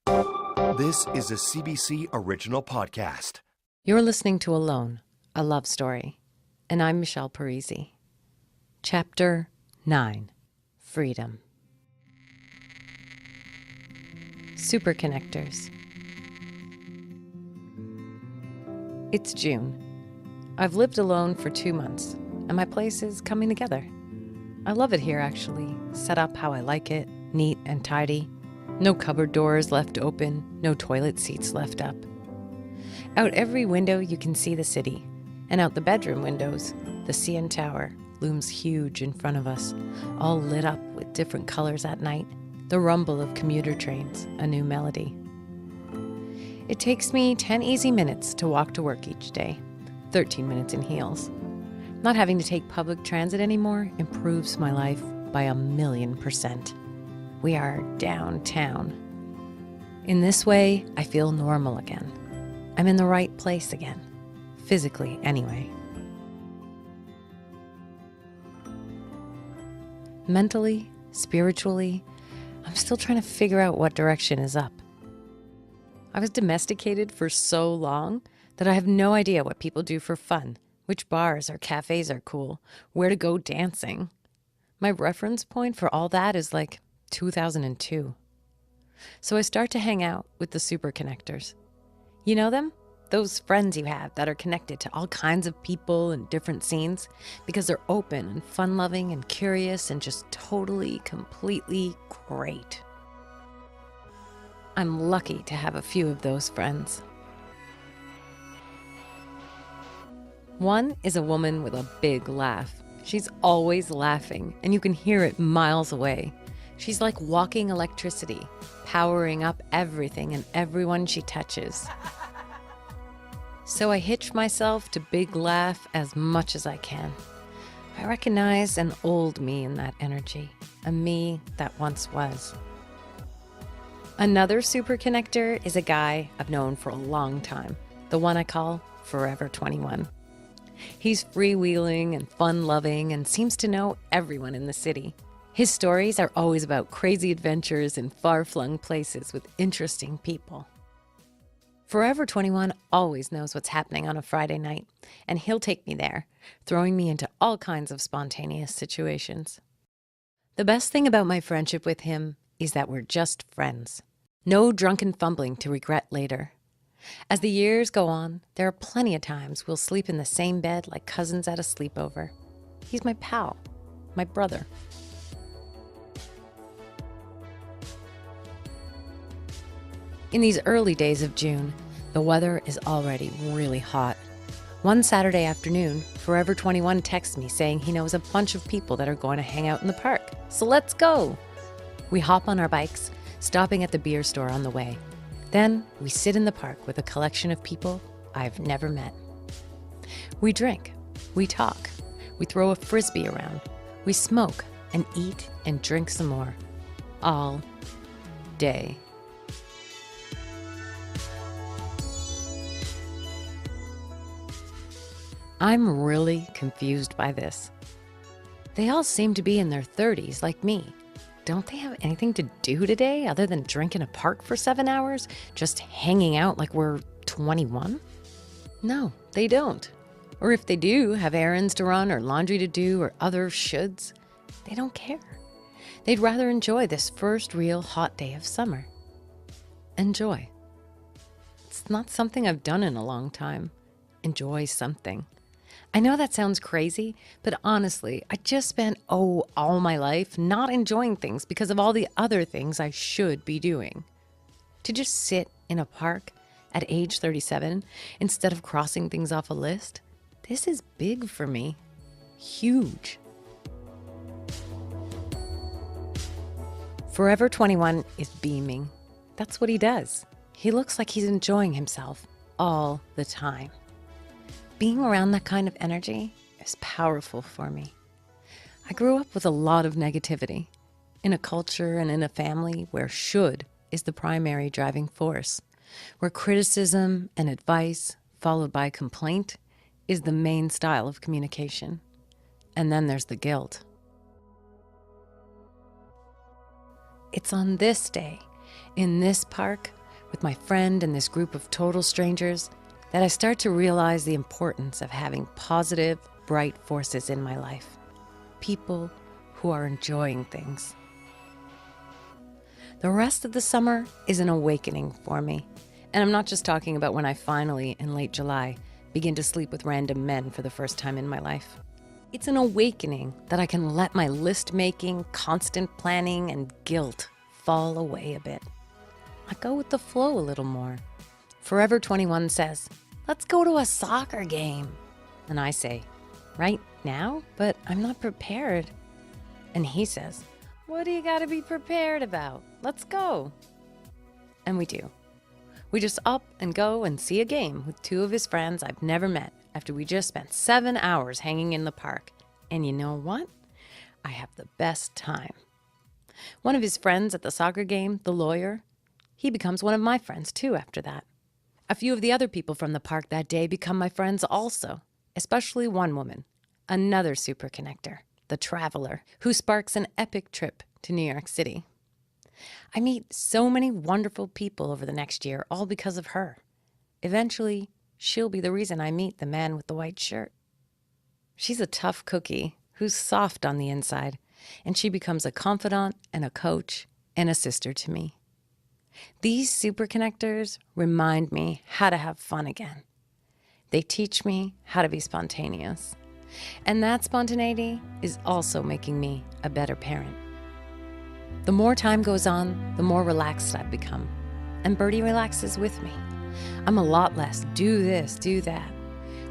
This is a CBC original podcast. You're listening to Alone, a love story, and I'm Michelle Parise. Chapter 9, Freedom. Super Connectors. It's June. I've lived alone for 2 months, and my place is coming together. I love it here, actually, set up how I like it, neat and tidy. No cupboard doors left open, no toilet seats left up. Out every window you can see the city, and out the bedroom windows, the CN Tower looms huge in front of us, all lit up with different colors at night, the rumble of commuter trains, a new melody. It takes me 10 easy minutes to walk to work each day, 13 minutes in heels. Not having to take public transit anymore improves my life by 1,000,000%. We are downtown. In this way, I feel normal again. I'm in the right place again, physically anyway. Mentally, spiritually, I'm still trying to figure out what direction is up. I was domesticated for so long that I have no idea what people do for fun, which bars or cafes are cool, where to go dancing. My reference point for all that is like 2002. So I start to hang out with the super connectors. You know them? Those friends you have that are connected to all kinds of people and different scenes because they're open and fun-loving and curious and just totally, completely great. I'm lucky to have a few of those friends. One is a woman with a big laugh. She's always laughing, and you can hear it miles away. She's like walking electricity, powering up everything and everyone she touches. So I hitch myself to big laugh as much as I can. I recognize an old me in that energy, a me that once was. Another super connector is a guy I've known for a long time, the one I call Forever 21. He's freewheeling and fun-loving and seems to know everyone in the city. His stories are always about crazy adventures in far-flung places with interesting people. Forever 21 always knows what's happening on a Friday night, and he'll take me there, throwing me into all kinds of spontaneous situations. The best thing about my friendship with him is that we're just friends. No drunken fumbling to regret later. As the years go on, there are plenty of times we'll sleep in the same bed like cousins at a sleepover. He's my pal, my brother. In these early days of June, the weather is already really hot. One Saturday afternoon, Forever 21 texts me saying he knows a bunch of people that are going to hang out in the park. So let's go! We hop on our bikes, stopping at the beer store on the way. Then we sit in the park with a collection of people I've never met. We drink, we talk, we throw a frisbee around, we smoke and eat and drink some more. All day. I'm really confused by this. They all seem to be in their 30s like me. Don't they have anything to do today other than drink in a park for 7 hours, just hanging out like we're 21? No, they don't. Or if they do have errands to run or laundry to do or other shoulds, they don't care. They'd rather enjoy this first real hot day of summer. Enjoy. It's not something I've done in a long time. Enjoy something. I know that sounds crazy, but honestly, I just spent, all my life not enjoying things because of all the other things I should be doing. To just sit in a park at age 37 instead of crossing things off a list, this is big for me. Huge. Forever 21 is beaming. That's what he does. He looks like he's enjoying himself all the time. Being around that kind of energy is powerful for me. I grew up with a lot of negativity, in a culture and in a family where should is the primary driving force, where criticism and advice, followed by complaint, is the main style of communication. And then there's the guilt. It's on this day in this park, with my friend and this group of total strangers, that I start to realize the importance of having positive, bright forces in my life. People who are enjoying things. The rest of the summer is an awakening for me. And I'm not just talking about when I finally, in late July, begin to sleep with random men for the first time in my life. It's an awakening that I can let my list-making, constant planning, and guilt fall away a bit. I go with the flow a little more. Forever 21 says, "Let's go to a soccer game." And I say, "Right now? But I'm not prepared." And he says, "What do you gotta be prepared about? Let's go." And we do. We just up and go and see a game with two of his friends I've never met after we just spent 7 hours hanging in the park. And you know what? I have the best time. One of his friends at the soccer game, the lawyer, he becomes one of my friends too after that. A few of the other people from the park that day become my friends also, especially one woman, another super connector, the traveler, who sparks an epic trip to New York City. I meet so many wonderful people over the next year, all because of her. Eventually, she'll be the reason I meet the man with the white shirt. She's a tough cookie who's soft on the inside, and she becomes a confidant and a coach and a sister to me. These super connectors remind me how to have fun again. They teach me how to be spontaneous. And that spontaneity is also making me a better parent. The more time goes on, the more relaxed I've become. And Bertie relaxes with me. I'm a lot less do this, do that.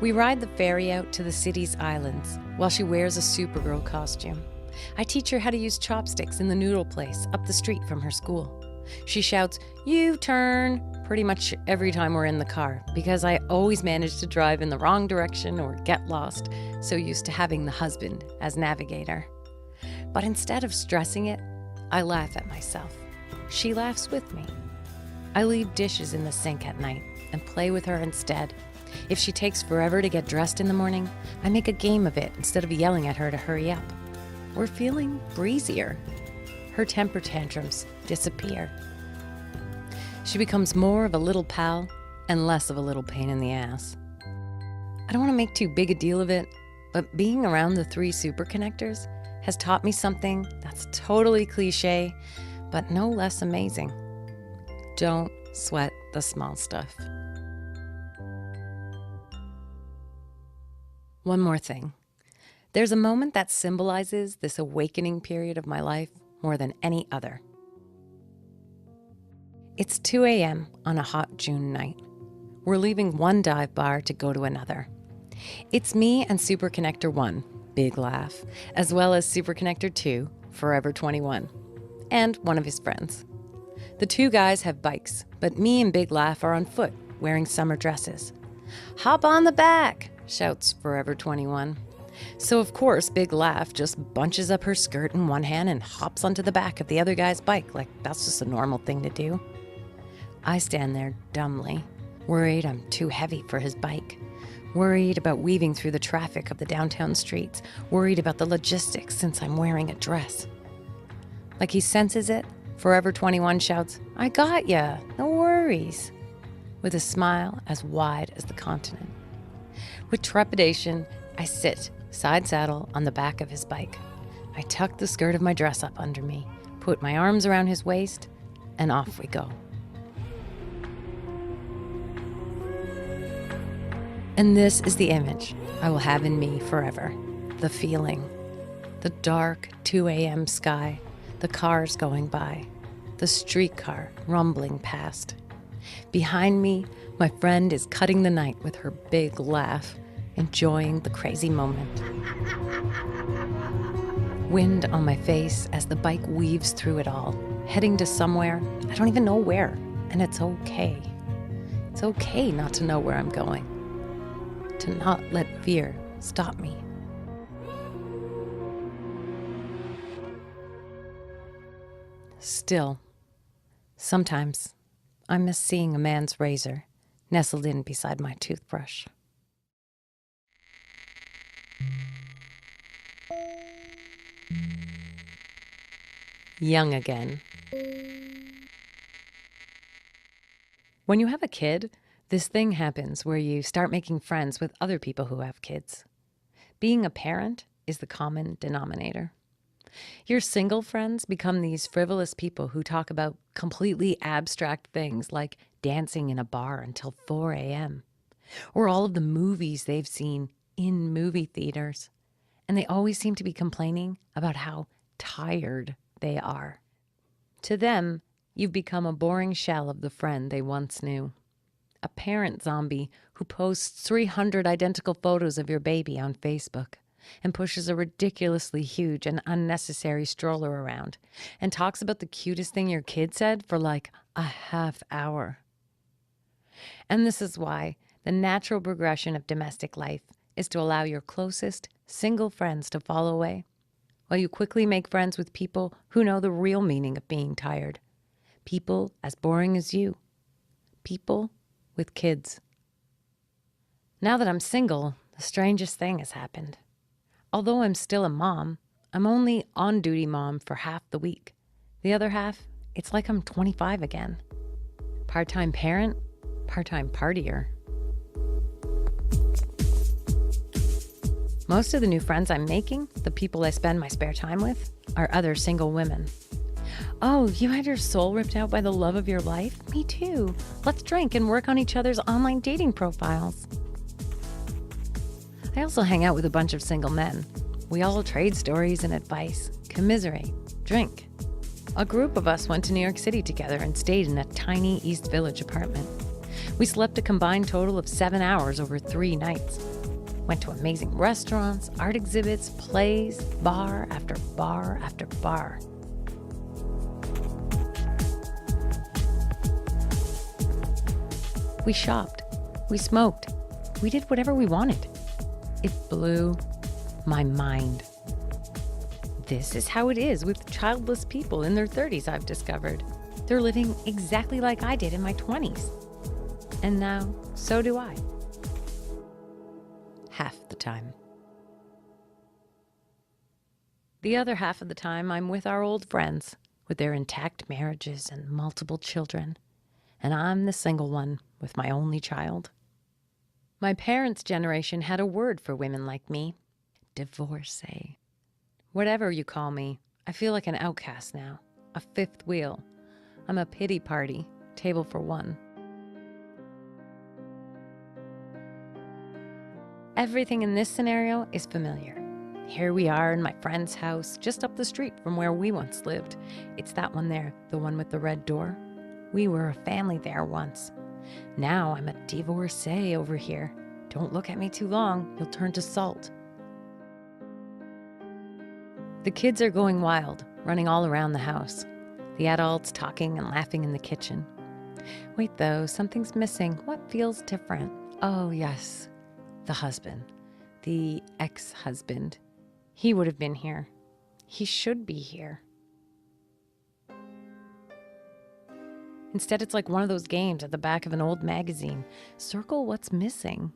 We ride the ferry out to the city's islands while she wears a Supergirl costume. I teach her how to use chopsticks in the noodle place up the street from her school. She shouts, "U-turn," pretty much every time we're in the car because I always manage to drive in the wrong direction or get lost, so used to having the husband as navigator. But instead of stressing it, I laugh at myself. She laughs with me. I leave dishes in the sink at night and play with her instead. If she takes forever to get dressed in the morning, I make a game of it instead of yelling at her to hurry up. We're feeling breezier. Her temper tantrums disappear. She becomes more of a little pal and less of a little pain in the ass. I don't want to make too big a deal of it, but being around the three super connectors has taught me something that's totally cliche, but no less amazing. Don't sweat the small stuff. One more thing. There's a moment that symbolizes this awakening period of my life more than any other. It's 2 a.m. on a hot June night. We're leaving one dive bar to go to another. It's me and Super Connector 1, Big Laugh, as well as Super Connector 2, Forever 21, and one of his friends. The two guys have bikes, but me and Big Laugh are on foot, wearing summer dresses. "Hop on the back," shouts Forever 21. So of course, Big Laugh just bunches up her skirt in one hand and hops onto the back of the other guy's bike like that's just a normal thing to do. I stand there dumbly, worried I'm too heavy for his bike, worried about weaving through the traffic of the downtown streets, worried about the logistics since I'm wearing a dress. Like he senses it, Forever 21 shouts, "I got ya, no worries," with a smile as wide as the continent. With trepidation, I sit, side saddle, on the back of his bike. I tuck the skirt of my dress up under me, put my arms around his waist, and off we go. And this is the image I will have in me forever. The feeling. The dark 2 a.m. sky, the cars going by, the streetcar rumbling past. Behind me, my friend is cutting the night with her big laugh, enjoying the crazy moment. Wind on my face as the bike weaves through it all, heading to somewhere I don't even know where, and it's okay. It's okay not to know where I'm going. To not let fear stop me. Still, sometimes I miss seeing a man's razor nestled in beside my toothbrush. Young again. When you have a kid, this thing happens where you start making friends with other people who have kids. Being a parent is the common denominator. Your single friends become these frivolous people who talk about completely abstract things like dancing in a bar until 4 a.m. or all of the movies they've seen in movie theaters. And they always seem to be complaining about how tired they are. To them, you've become a boring shell of the friend they once knew. A parent zombie who posts 300 identical photos of your baby on Facebook and pushes a ridiculously huge and unnecessary stroller around and talks about the cutest thing your kid said for like a half hour. And this is why the natural progression of domestic life is to allow your closest single friends to fall away, while you quickly make friends with people who know the real meaning of being tired. People as boring as you. People with kids. Now that I'm single, the strangest thing has happened. Although I'm still a mom, I'm only on-duty mom for half the week. The other half, it's like I'm 25 again. Part-time parent, part-time partier. Most of the new friends I'm making, the people I spend my spare time with, are other single women. Oh, you had your soul ripped out by the love of your life? Me too. Let's drink and work on each other's online dating profiles. I also hang out with a bunch of single men. We all trade stories and advice, commiserate, drink. A group of us went to New York City together and stayed in a tiny East Village apartment. We slept a combined total of 7 hours over 3 nights. Went to amazing restaurants, art exhibits, plays, bar after bar after bar. We shopped. We smoked. We did whatever we wanted. It blew my mind. This is how it is with childless people in their 30s, I've discovered. They're living exactly like I did in my 20s. And now, so do I. Half the time. The other half of the time, I'm with our old friends, with their intact marriages and multiple children. And I'm the single one with my only child. My parents' generation had a word for women like me. Divorcee. Whatever you call me, I feel like an outcast now. A fifth wheel. I'm a pity party, table for one. Everything in this scenario is familiar. Here we are in my friend's house, just up the street from where we once lived. It's that one there, the one with the red door. We were a family there once. Now I'm a divorcee over here. Don't look at me too long, you'll turn to salt. The kids are going wild, running all around the house. The adults talking and laughing in the kitchen. Wait though, something's missing. What feels different? Oh yes, the husband. The ex-husband. He would have been here. He should be here. Instead, it's like one of those games at the back of an old magazine. Circle what's missing.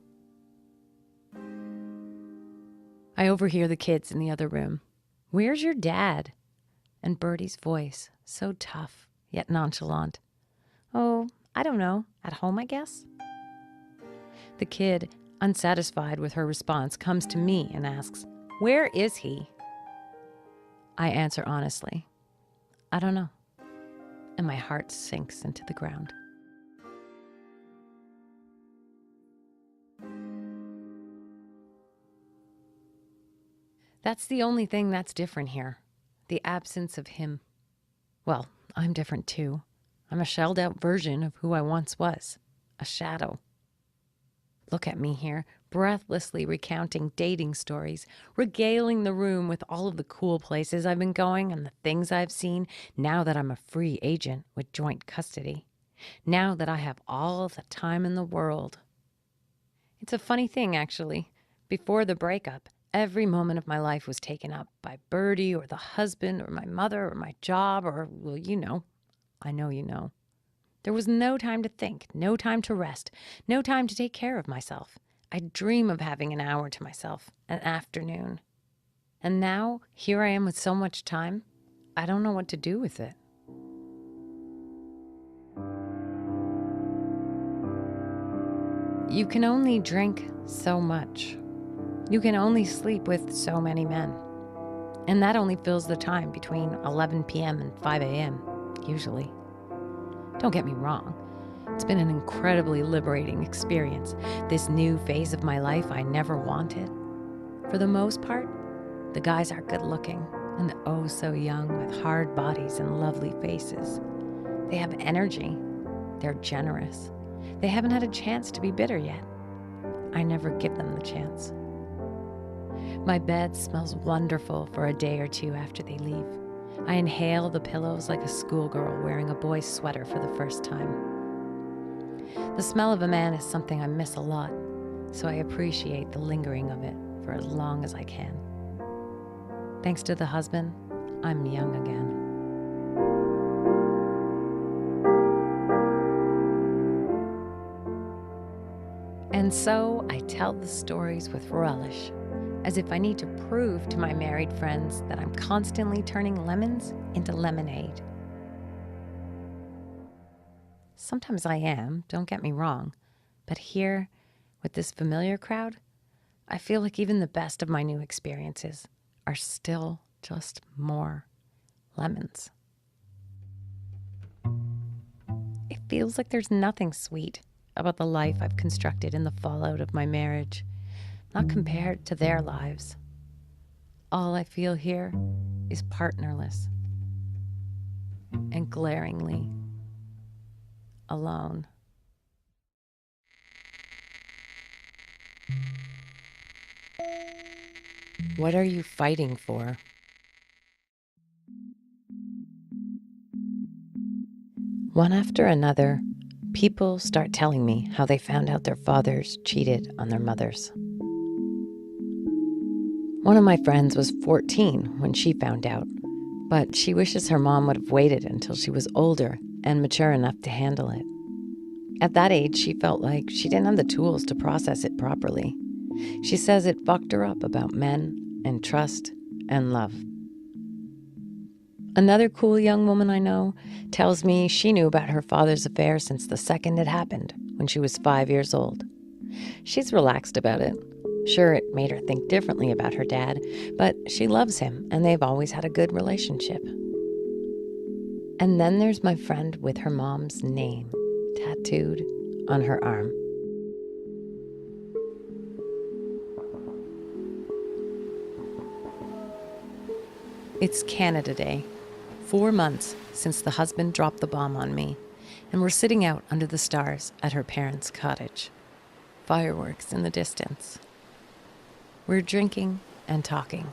I overhear the kids in the other room. Where's your dad? And Bertie's voice, so tough, yet nonchalant. Oh, I don't know. At home, I guess? The kid, unsatisfied with her response, comes to me and asks, where is he? I answer honestly, I don't know. And my heart sinks into the ground. That's the only thing that's different here. The absence of him. Well, I'm different too. I'm a shelled out version of who I once was. A shadow. Look at me here, breathlessly recounting dating stories, regaling the room with all of the cool places I've been going and the things I've seen now that I'm a free agent with joint custody. Now that I have all the time in the world. It's a funny thing, actually. Before the breakup, every moment of my life was taken up by Bertie or the husband or my mother or my job or, well, you know. I know you know. There was no time to think, no time to rest, no time to take care of myself. I'd dream of having an hour to myself, an afternoon. And now, here I am with so much time, I don't know what to do with it. You can only drink so much. You can only sleep with so many men. And that only fills the time between 11 p.m. and 5 a.m., usually. Don't get me wrong. It's been an incredibly liberating experience, this new phase of my life I never wanted. For the most part, the guys are good looking and oh so young with hard bodies and lovely faces. They have energy. They're generous. They haven't had a chance to be bitter yet. I never give them the chance. My bed smells wonderful for a day or two after they leave. I inhale the pillows like a schoolgirl wearing a boy's sweater for the first time. The smell of a man is something I miss a lot, so I appreciate the lingering of it for as long as I can. Thanks to the husband, I'm young again. And so I tell the stories with relish, as if I need to prove to my married friends that I'm constantly turning lemons into lemonade. Sometimes I am, don't get me wrong, but here, with this familiar crowd, I feel like even the best of my new experiences are still just more lemons. It feels like there's nothing sweet about the life I've constructed in the fallout of my marriage, not compared to their lives. All I feel here is partnerless and glaringly alone. What are you fighting for? One after another, people start telling me how they found out their fathers cheated on their mothers. One of my friends was 14 when she found out, but she wishes her mom would have waited until she was older and mature enough to handle it. At that age, she felt like she didn't have the tools to process it properly. She says it fucked her up about men and trust and love. Another cool young woman I know tells me she knew about her father's affair since the second it happened, when she was 5 years old. She's relaxed about it. Sure, it made her think differently about her dad, but she loves him and they've always had a good relationship. And then there's my friend with her mom's name tattooed on her arm. It's Canada Day, 4 months since the husband dropped the bomb on me, and we're sitting out under the stars at her parents' cottage. Fireworks in the distance. We're drinking and talking.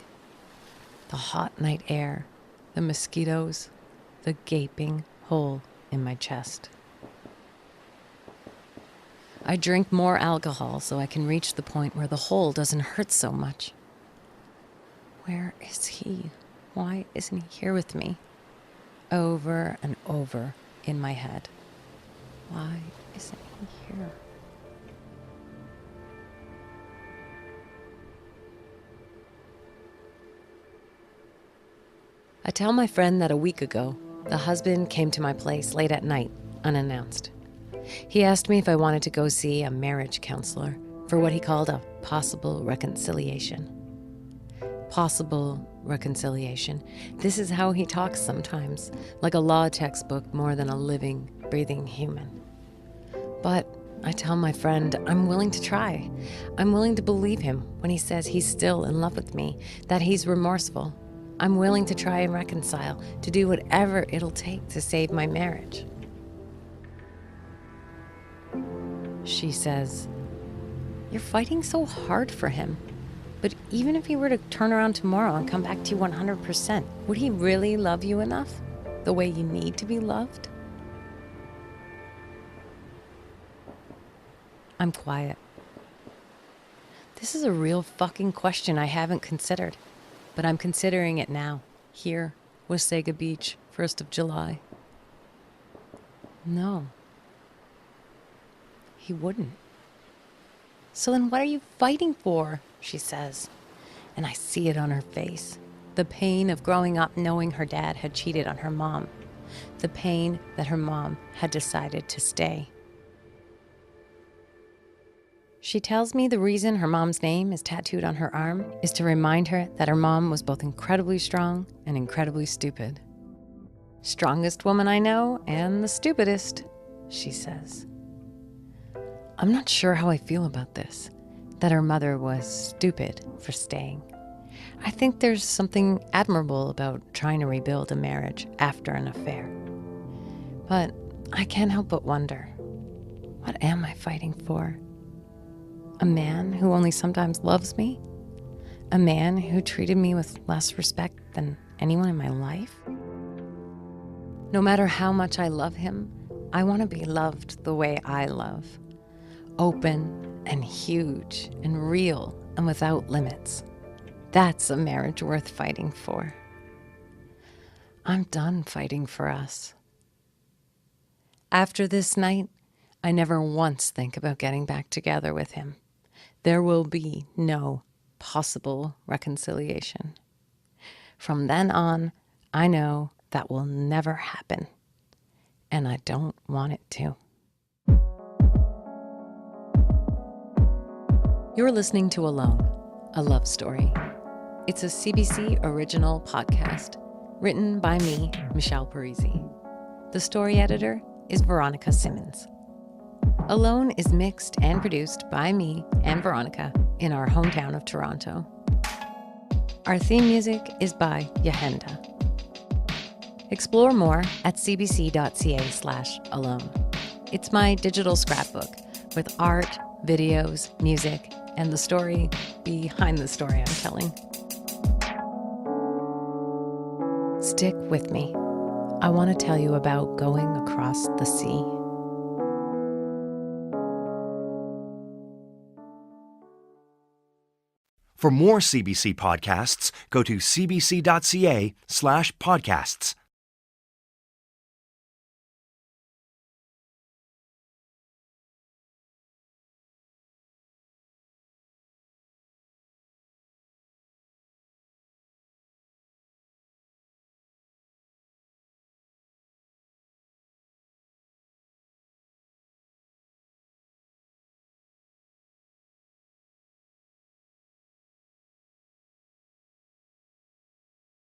The hot night air, the mosquitoes, the gaping hole in my chest. I drink more alcohol so I can reach the point where the hole doesn't hurt so much. Where is he? Why isn't he here with me? Over and over in my head. Why isn't he here? I tell my friend that a week ago, the husband came to my place late at night, unannounced. He asked me if I wanted to go see a marriage counselor for what he called a possible reconciliation. Possible reconciliation. This is how he talks sometimes, like a law textbook more than a living, breathing human. But I tell my friend I'm willing to try. I'm willing to believe him when he says he's still in love with me, that he's remorseful. I'm willing to try and reconcile, to do whatever it'll take to save my marriage. She says, "You're fighting so hard for him. But even if he were to turn around tomorrow and come back to you 100%, would he really love you enough? The way you need to be loved?" I'm quiet. This is a real fucking question I haven't considered, but I'm considering it now, here, Wasaga Beach, 1st of July. No. He wouldn't. "So then what are you fighting for?" she says. And I see it on her face. The pain of growing up knowing her dad had cheated on her mom. The pain that her mom had decided to stay. She tells me the reason her mom's name is tattooed on her arm is to remind her that her mom was both incredibly strong and incredibly stupid. Strongest woman I know and the stupidest, she says. I'm not sure how I feel about this, that her mother was stupid for staying. I think there's something admirable about trying to rebuild a marriage after an affair. But I can't help but wonder, what am I fighting for? A man who only sometimes loves me? A man who treated me with less respect than anyone in my life? No matter how much I love him, I want to be loved the way I love. Open and huge and real and without limits. That's a marriage worth fighting for. I'm done fighting for us. After this night, I never once think about getting back together with him. There will be no possible reconciliation. From then on, I know that will never happen, and I don't want it to. You're listening to Alone, a love story. It's a CBC original podcast, written by me, Michelle Parise. The story editor is Veronica Simmons. Alone is mixed and produced by me and Veronica in our hometown of Toronto. Our theme music is by Yahenda. Explore more at cbc.ca/alone. It's my digital scrapbook with art, videos, music, and the story behind the story I'm telling. Stick with me. I want to tell you about going across the sea. For more CBC podcasts, go to cbc.ca/podcasts.